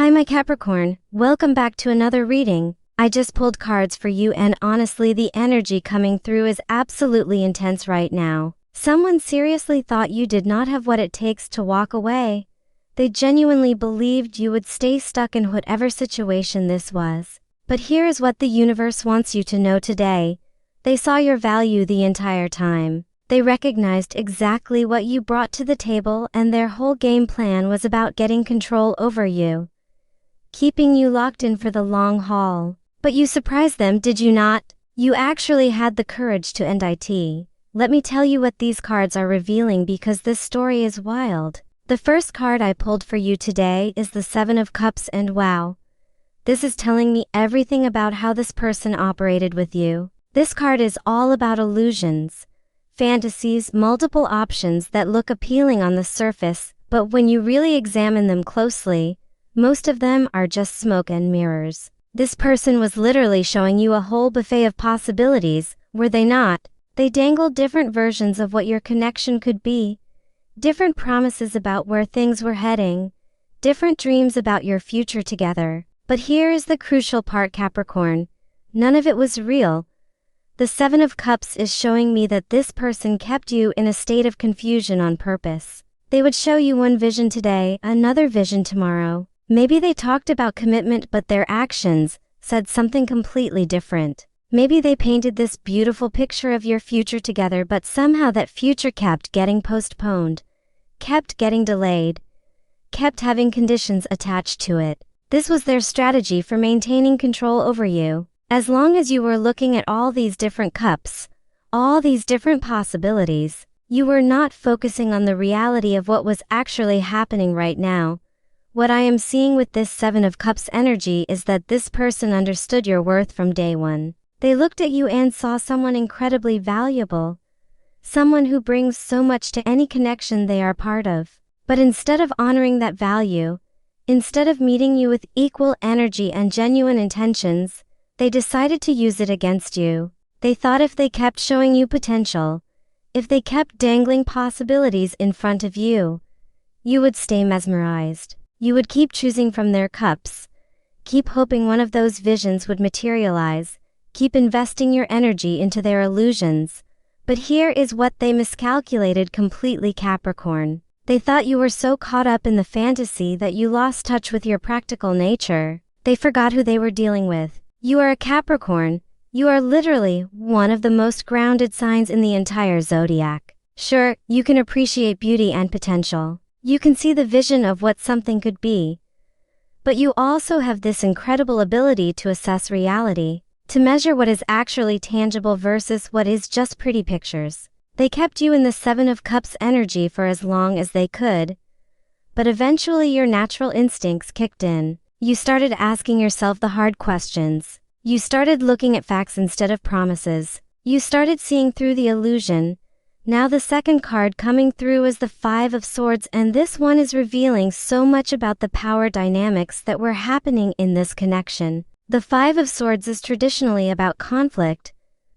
Hi my Capricorn, welcome back to another reading. I just pulled cards for you and honestly the energy coming through is absolutely intense right now. Someone seriously thought you did not have what it takes to walk away. They genuinely believed you would stay stuck in whatever situation this was. But here is what the universe wants you to know today. They saw your value the entire time. They recognized exactly what you brought to the table and their whole game plan was about getting control over you, keeping you locked in for the long haul. But you surprised them, did you not? You actually had the courage to end it. Let me tell you what these cards are revealing because this story is wild. The first card I pulled for you today is the Seven of Cups and wow. This is telling me everything about how this person operated with you. This card is all about illusions, fantasies, multiple options that look appealing on the surface, but when you really examine them closely, most of them are just smoke and mirrors. This person was literally showing you a whole buffet of possibilities, were they not? They dangled different versions of what your connection could be, different promises about where things were heading, different dreams about your future together. But here is the crucial part, Capricorn. None of it was real. The Seven of Cups is showing me that this person kept you in a state of confusion on purpose. They would show you one vision today, another vision tomorrow. Maybe they talked about commitment but their actions said something completely different. Maybe they painted this beautiful picture of your future together but somehow that future kept getting postponed, kept getting delayed, kept having conditions attached to it. This was their strategy for maintaining control over you. As long as you were looking at all these different cups, all these different possibilities, you were not focusing on the reality of what was actually happening right now. What I am seeing with this Seven of Cups energy is that this person understood your worth from day one. They looked at you and saw someone incredibly valuable, someone who brings so much to any connection they are part of. But instead of honoring that value, instead of meeting you with equal energy and genuine intentions, they decided to use it against you. They thought if they kept showing you potential, if they kept dangling possibilities in front of you, you would stay mesmerized. You would keep choosing from their cups, keep hoping one of those visions would materialize, keep investing your energy into their illusions. But here is what they miscalculated completely, Capricorn. They thought you were so caught up in the fantasy that you lost touch with your practical nature. They forgot who they were dealing with. You are a Capricorn. You are literally one of the most grounded signs in the entire zodiac. Sure, you can appreciate beauty and potential. You can see the vision of what something could be. But you also have this incredible ability to assess reality, to measure what is actually tangible versus what is just pretty pictures. They kept you in the Seven of Cups energy for as long as they could, but eventually your natural instincts kicked in. You started asking yourself the hard questions. You started looking at facts instead of promises. You started seeing through the illusion. Now the second card coming through is the Five of Swords, and this one is revealing so much about the power dynamics that were happening in this connection. The Five of Swords is traditionally about conflict,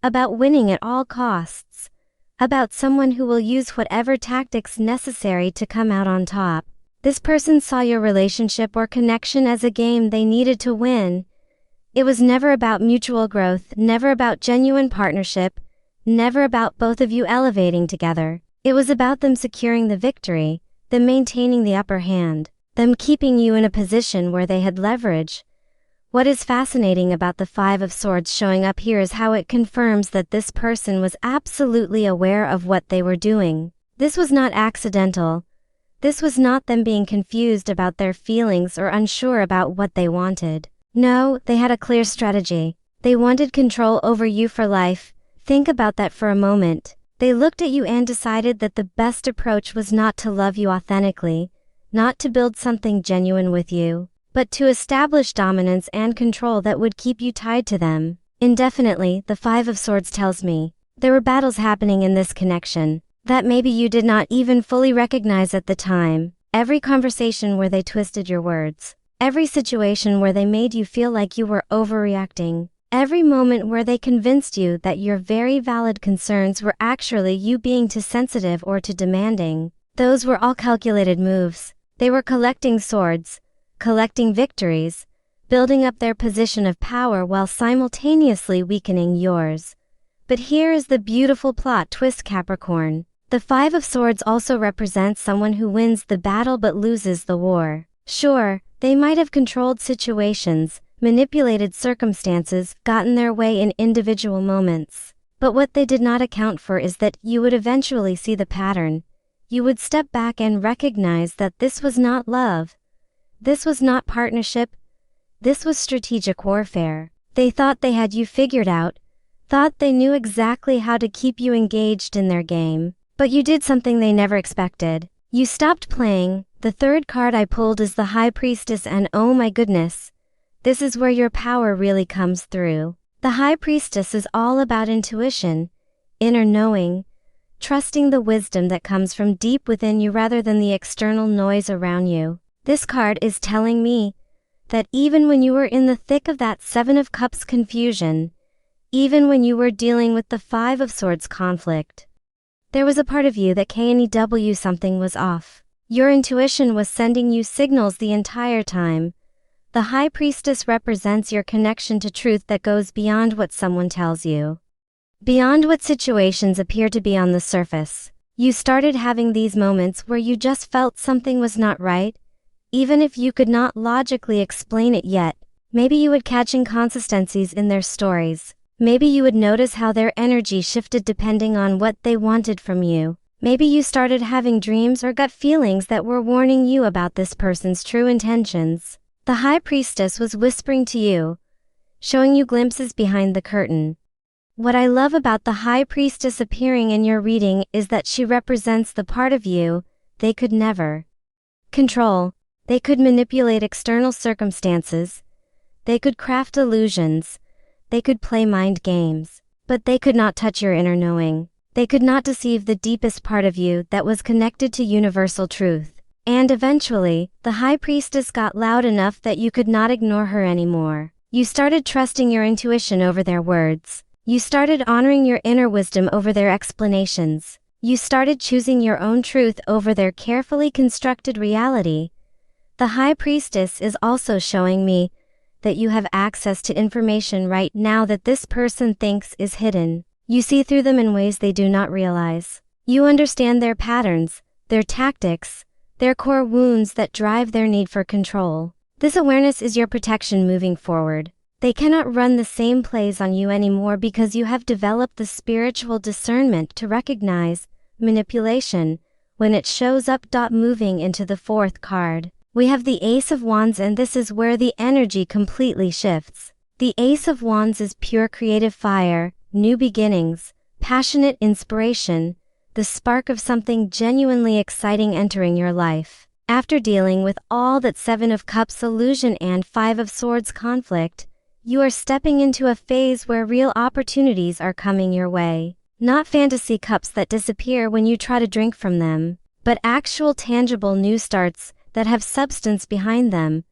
about winning at all costs, about someone who will use whatever tactics necessary to come out on top. This person saw your relationship or connection as a game they needed to win. It was never about mutual growth, never about genuine partnership, never about both of you elevating together. It was about them securing the victory, them maintaining the upper hand, them keeping you in a position where they had leverage. What is fascinating about the Five of Swords showing up here is how it confirms that this person was absolutely aware of what they were doing. This was not accidental. This was not them being confused about their feelings or unsure about what they wanted. No, they had a clear strategy. They wanted control over you for life. Think about that for a moment. They looked at you and decided that the best approach was not to love you authentically, not to build something genuine with you, but to establish dominance and control that would keep you tied to them indefinitely. The Five of Swords tells me there were battles happening in this connection that maybe you did not even fully recognize at the time. Every conversation where they twisted your words, every situation where they made you feel like you were overreacting, every moment where they convinced you that your very valid concerns were actually you being too sensitive or too demanding, those were all calculated moves. They were collecting swords, collecting victories, building up their position of power while simultaneously weakening yours. But here is the beautiful plot twist, Capricorn. The Five of Swords also represents someone who wins the battle but loses the war. Sure, they might have controlled situations, manipulated circumstances, gotten their way in individual moments. But what they did not account for is that you would eventually see the pattern. You would step back and recognize that this was not love. This was not partnership. This was strategic warfare. They thought they had you figured out, thought they knew exactly how to keep you engaged in their game. But you did something they never expected. You stopped playing. The third card I pulled is the High Priestess, and oh my goodness, this is where your power really comes through. The High Priestess is all about intuition, inner knowing, trusting the wisdom that comes from deep within you rather than the external noise around you. This card is telling me that even when you were in the thick of that Seven of Cups confusion, even when you were dealing with the Five of Swords conflict, there was a part of you that knew something was off. Your intuition was sending you signals the entire time. The High Priestess represents your connection to truth that goes beyond what someone tells you, beyond what situations appear to be on the surface. You started having these moments where you just felt something was not right, even if you could not logically explain it yet. Maybe you would catch inconsistencies in their stories. Maybe you would notice how their energy shifted depending on what they wanted from you. Maybe you started having dreams or gut feelings that were warning you about this person's true intentions. The High Priestess was whispering to you, showing you glimpses behind the curtain. What I love about the High Priestess appearing in your reading is that she represents the part of you they could never control. They could manipulate external circumstances. They could craft illusions. They could play mind games. But they could not touch your inner knowing. They could not deceive the deepest part of you that was connected to universal truth. And eventually, the High Priestess got loud enough that you could not ignore her anymore. You started trusting your intuition over their words. You started honoring your inner wisdom over their explanations. You started choosing your own truth over their carefully constructed reality. The High Priestess is also showing me that you have access to information right now that this person thinks is hidden. You see through them in ways they do not realize. You understand their patterns, their tactics, their core wounds that drive their need for control. This awareness is your protection moving forward. They cannot run the same plays on you anymore because you have developed the spiritual discernment to recognize manipulation when it shows up. Moving into the fourth card, we have the Ace of Wands, and this is where the energy completely shifts. The Ace of Wands is pure creative fire, new beginnings, passionate inspiration, the spark of something genuinely exciting entering your life. After dealing with all that Seven of Cups illusion and Five of Swords conflict, you are stepping into a phase where real opportunities are coming your way. Not fantasy cups that disappear when you try to drink from them, but actual tangible new starts that have substance behind them.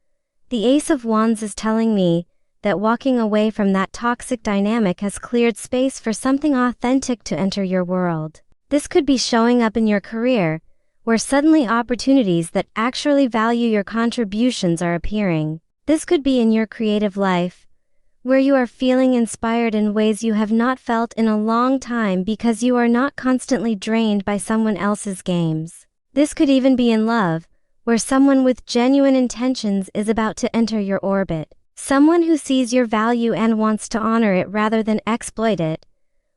The Ace of Wands is telling me that walking away from that toxic dynamic has cleared space for something authentic to enter your world. This could be showing up in your career, where suddenly opportunities that actually value your contributions are appearing. This could be in your creative life, where you are feeling inspired in ways you have not felt in a long time because you are not constantly drained by someone else's games. This could even be in love, where someone with genuine intentions is about to enter your orbit. Someone who sees your value and wants to honor it rather than exploit it.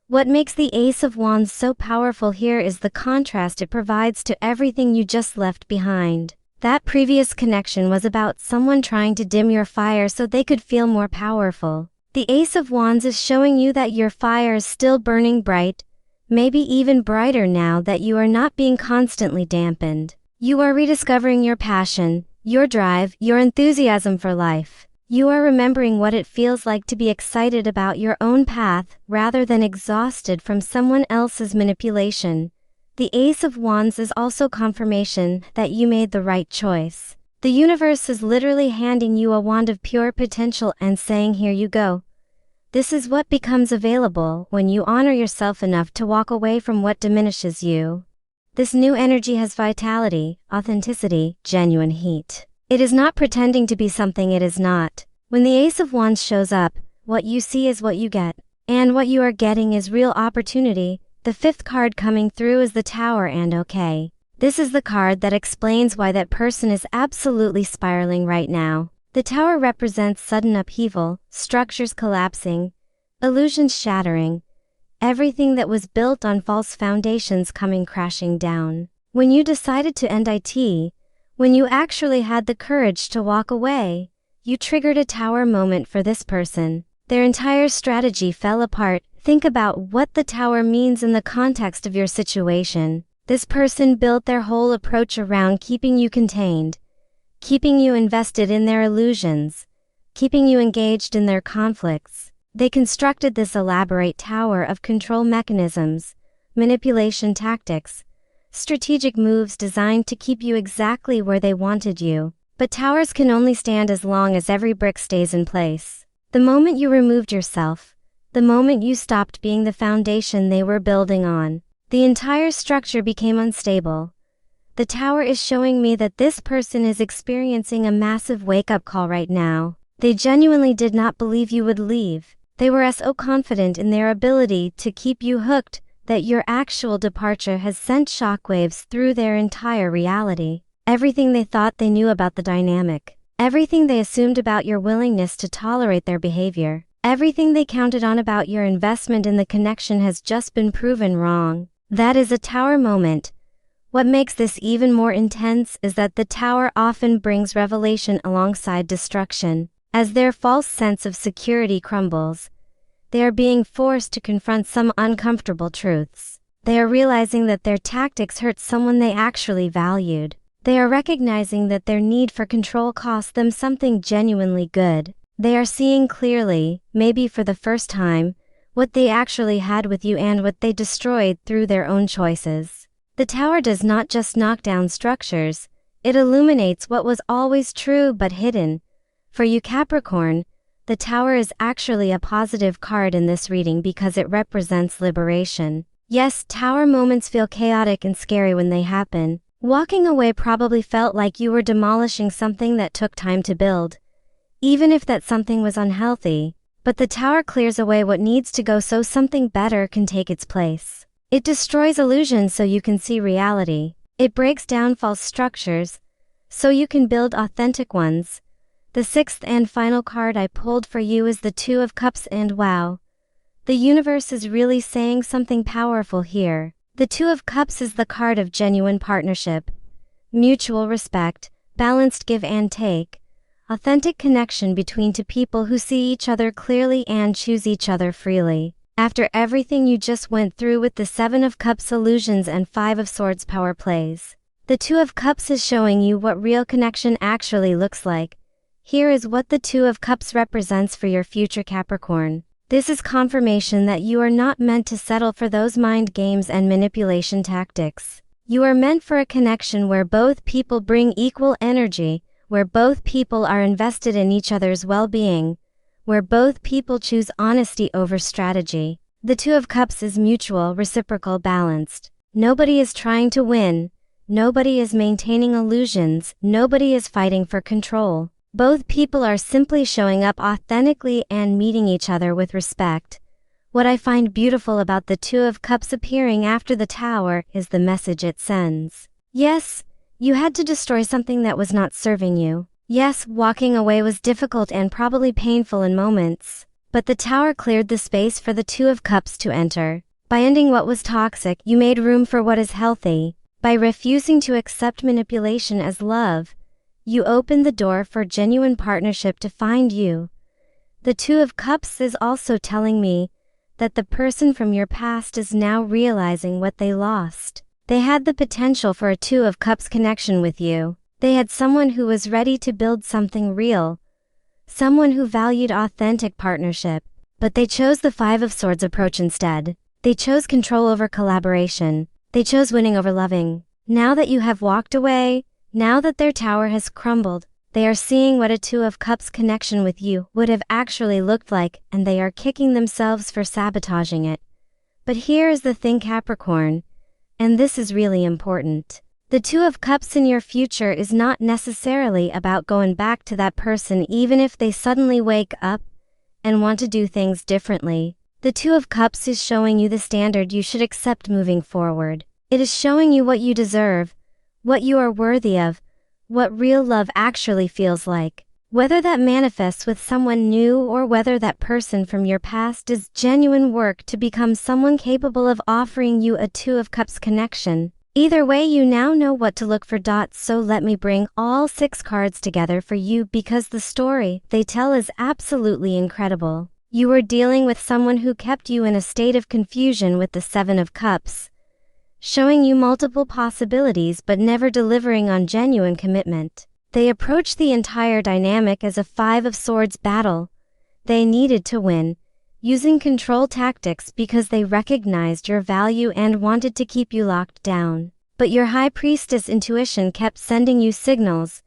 What makes the Ace of Wands so powerful here is the contrast it provides to everything you just left behind. That previous connection was about someone trying to dim your fire so they could feel more powerful. The Ace of Wands is showing you that your fire is still burning bright, maybe even brighter now that you are not being constantly dampened. You are rediscovering your passion, your drive, your enthusiasm for life. You are remembering what it feels like to be excited about your own path rather than exhausted from someone else's manipulation. The Ace of Wands is also confirmation that you made the right choice. The universe is literally handing you a wand of pure potential and saying, here you go. This is what becomes available when you honor yourself enough to walk away from what diminishes you. This new energy has vitality, authenticity, genuine heat. It is not pretending to be something it is not. When the Ace of Wands shows up, what you see is what you get. And what you are getting is real opportunity. The fifth card coming through is the Tower, and okay. This is the card that explains why that person is absolutely spiraling right now. The Tower represents sudden upheaval, structures collapsing, illusions shattering, everything that was built on false foundations coming crashing down. When you decided to end it, when you actually had the courage to walk away, you triggered a Tower moment for this person. Their entire strategy fell apart. Think about what the Tower means in the context of your situation. This person built their whole approach around keeping you contained, keeping you invested in their illusions, keeping you engaged in their conflicts. They constructed this elaborate tower of control mechanisms, manipulation tactics, strategic moves designed to keep you exactly where they wanted you. But towers can only stand as long as every brick stays in place. The moment you removed yourself, the moment you stopped being the foundation they were building on, the entire structure became unstable. The Tower is showing me that this person is experiencing a massive wake-up call right now. They genuinely did not believe you would leave. They were so confident in their ability to keep you hooked that your actual departure has sent shockwaves through their entire reality. Everything they thought they knew about the dynamic, everything they assumed about your willingness to tolerate their behavior, everything they counted on about your investment in the connection has just been proven wrong. That is a Tower moment. What makes this even more intense is that the Tower often brings revelation alongside destruction. As their false sense of security crumbles, they are being forced to confront some uncomfortable truths. They are realizing that their tactics hurt someone they actually valued. They are recognizing that their need for control cost them something genuinely good. They are seeing clearly, maybe for the first time, what they actually had with you and what they destroyed through their own choices. The Tower does not just knock down structures, it illuminates what was always true but hidden. For you Capricorn, the Tower is actually a positive card in this reading because it represents liberation. Yes, Tower moments feel chaotic and scary when they happen. Walking away probably felt like you were demolishing something that took time to build, even if that something was unhealthy. But the Tower clears away what needs to go so something better can take its place. It destroys illusions so you can see reality. It breaks down false structures so you can build authentic ones. The sixth and final card I pulled for you is the Two of Cups, and wow, the universe is really saying something powerful here. The Two of Cups is the card of genuine partnership, mutual respect, balanced give and take, authentic connection between two people who see each other clearly and choose each other freely. After everything you just went through with the Seven of Cups illusions and Five of Swords power plays, the Two of Cups is showing you what real connection actually looks like. Here is what the Two of Cups represents for your future Capricorn. This is confirmation that you are not meant to settle for those mind games and manipulation tactics. You are meant for a connection where both people bring equal energy, where both people are invested in each other's well-being, where both people choose honesty over strategy. The Two of Cups is mutual, reciprocal, balanced. Nobody is trying to win. Nobody is maintaining illusions. Nobody is fighting for control. Both people are simply showing up authentically and meeting each other with respect. What I find beautiful about the Two of Cups appearing after the Tower is the message it sends. Yes, you had to destroy something that was not serving you. Yes, walking away was difficult and probably painful in moments. But the Tower cleared the space for the Two of Cups to enter. By ending what was toxic, you made room for what is healthy. By refusing to accept manipulation as love, you opened the door for genuine partnership to find you. The Two of Cups is also telling me that the person from your past is now realizing what they lost. They had the potential for a Two of Cups connection with you. They had someone who was ready to build something real, someone who valued authentic partnership, but they chose the Five of Swords approach instead. They chose control over collaboration. They chose winning over loving. Now that you have walked away, now that their tower has crumbled, they are seeing what a Two of Cups connection with you would have actually looked like, and they are kicking themselves for sabotaging it. But here is the thing, Capricorn, and this is really important. The Two of Cups in your future is not necessarily about going back to that person even if they suddenly wake up and want to do things differently. The Two of Cups is showing you the standard you should accept moving forward. It is showing you what you deserve, what you are worthy of, what real love actually feels like. Whether that manifests with someone new or whether that person from your past is genuine work to become someone capable of offering you a Two of Cups connection. Either way, you now know what to look for. So let me bring all 6 cards together for you because the story they tell is absolutely incredible. You were dealing with someone who kept you in a state of confusion with the 7 of Cups, showing you multiple possibilities but never delivering on genuine commitment. They approached the entire dynamic as a 5 of Swords battle. They needed to win, using control tactics because they recognized your value and wanted to keep you locked down. But your High Priestess intuition kept sending you signals,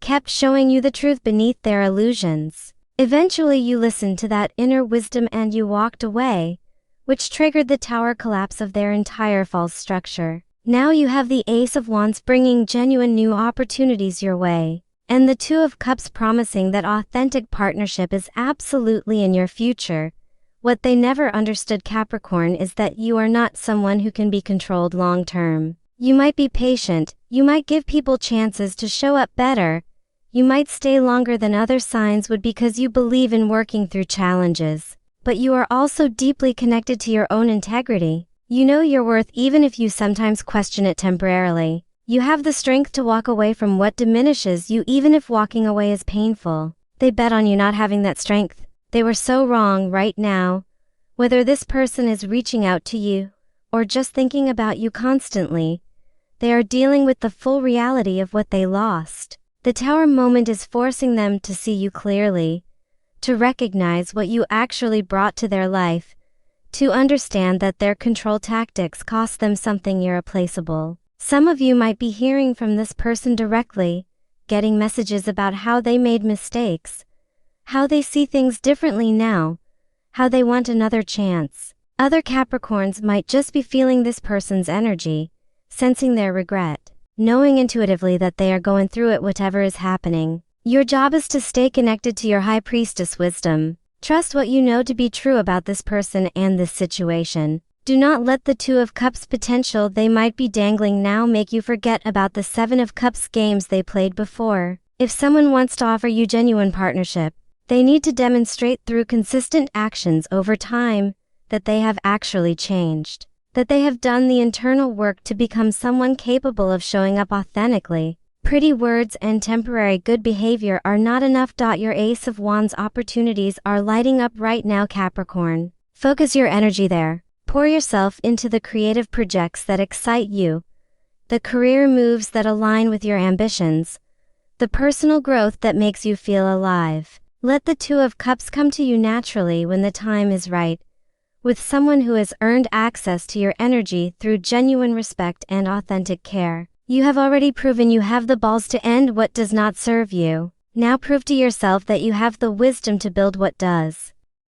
kept showing you the truth beneath their illusions. Eventually you listened to that inner wisdom and you walked away, which triggered the tower collapse of their entire false structure. Now you have the Ace of Wands bringing genuine new opportunities your way, and the Two of Cups promising that authentic partnership is absolutely in your future. What they never understood, Capricorn, is that you are not someone who can be controlled long term. You might be patient, you might give people chances to show up better, you might stay longer than other signs would because you believe in working through challenges. But you are also deeply connected to your own integrity. You know your worth even if you sometimes question it temporarily. You have the strength to walk away from what diminishes you even if walking away is painful. They bet on you not having that strength. They were so wrong. Right now, whether this person is reaching out to you or just thinking about you constantly, they are dealing with the full reality of what they lost. The Tower moment is forcing them to see you clearly, to recognize what you actually brought to their life, to understand that their control tactics cost them something irreplaceable. Some of you might be hearing from this person directly, getting messages about how they made mistakes, how they see things differently now, how they want another chance. Other Capricorns might just be feeling this person's energy, sensing their regret, knowing intuitively that they are going through it whatever is happening. Your job is to stay connected to your High Priestess wisdom. Trust what you know to be true about this person and this situation. Do not let the Two of Cups potential they might be dangling now make you forget about the 7 of Cups games they played before. If someone wants to offer you genuine partnership, they need to demonstrate through consistent actions over time that they have actually changed, that they have done the internal work to become someone capable of showing up authentically. Pretty words and temporary good behavior are not enough. Your Ace of Wands opportunities are lighting up right now, Capricorn. Focus your energy there. Pour yourself into the creative projects that excite you, the career moves that align with your ambitions, the personal growth that makes you feel alive. Let the Two of Cups come to you naturally when the time is right, with someone who has earned access to your energy through genuine respect and authentic care. You have already proven you have the balls to end what does not serve you. Now prove to yourself that you have the wisdom to build what does.